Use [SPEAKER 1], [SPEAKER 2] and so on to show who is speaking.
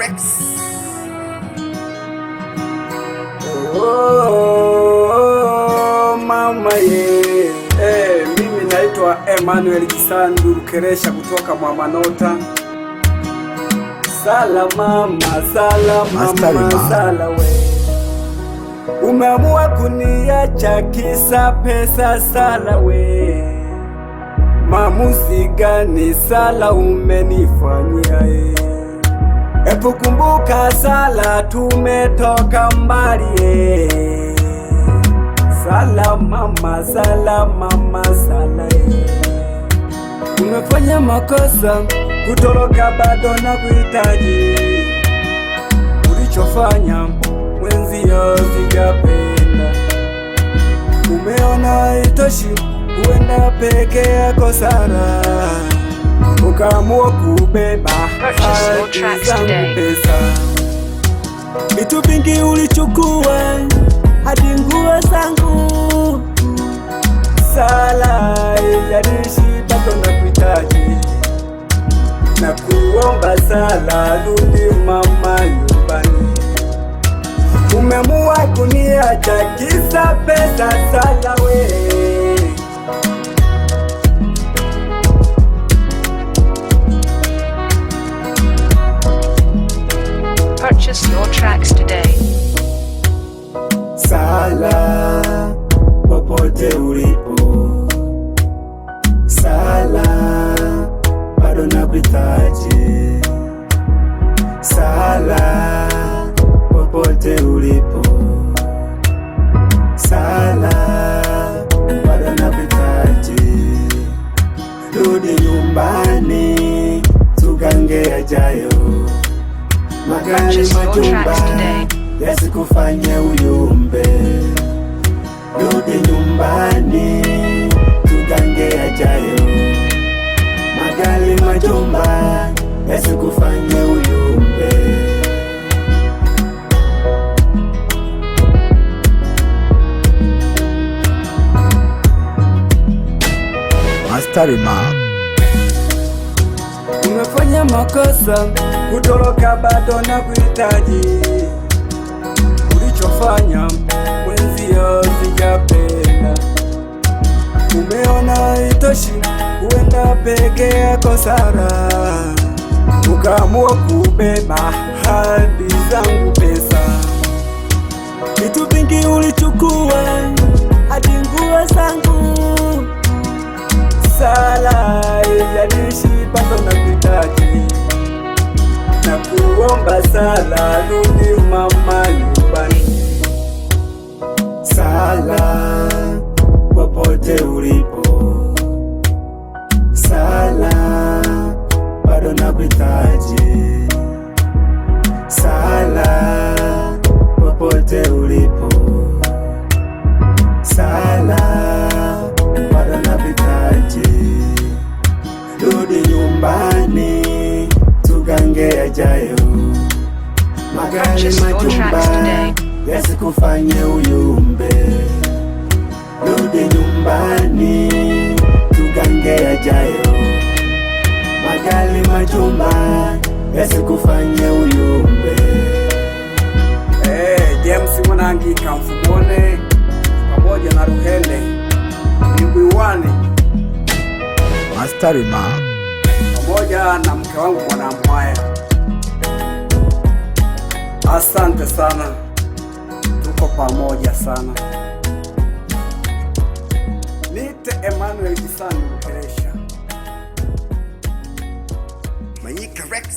[SPEAKER 1] Rex.
[SPEAKER 2] Oh, mama ye. Mimi naitwa Emmanuel Kisandu Keresha kutoka Mwamanota. Sala mama, sala mama, sala we. Umeamua kuniacha kisa pesa, sala we. Maamuzi gani sala umenifanyia ye? Ebu kumbuka sala, tumetoka mbali ye. Sala mama, sala mama, sala ye. Umefanya makosa, kutoroka bado na kuhitaji. Ulichofanya mwenzio sijapenda. Umeona itoshi, uenda peke yako sana, ukaamua kubeba hadi zangu pesa. Vitu vingi ulichukua, hadi nguo zangu. Sala yadishi bado nakuhitaji, na kuomba sala, rudi mama nyumbani. Umeamua kuniacha kisa pesa, sala we.
[SPEAKER 3] Purchase your tracks today.
[SPEAKER 2] Sala popote ulipo, sala bado nakuhitaji. Sala popote ulipo, sala bado nakuhitaji. Rudi nyumbani, tugange yajayo. Magari majumba yasikufanye uyumbe. Rudi nyumbani, tugange yajayo. Magari majumba yasikufanye uyumbe. Umefanya makosa, kutoroka bado na kuhitaji. Ulichofanya mwenzio sijapenda. Umeona itoshi, uenda peke yako sana, ukaamua kubeba hadi zangu pesa. Vitu vingi ulichukua, hadi nguo zangu. Sala yadishi bado nakuhitaji, na kuomba sala, rudi mama nyumbani. Sala popote ulipo, sala bado nakuhitaji. Sala popote ulipo, sala bado nakuhitaji. Rudi nyumbani, tugange yajayo. Magari majumba yasikufanye uyumbe. Rudi nyumbani, tugange yajayo. Magari majumba yasikufanye uyumbe. James Mwanangi Kamfumone pamoja na Ruhende Mwiwane pamoja na mke wangu Mwanamwaya. Asante sana, tuko pamoja sana. Nite Emmanuel Kisandu Keresha.
[SPEAKER 1] Manyika Rex.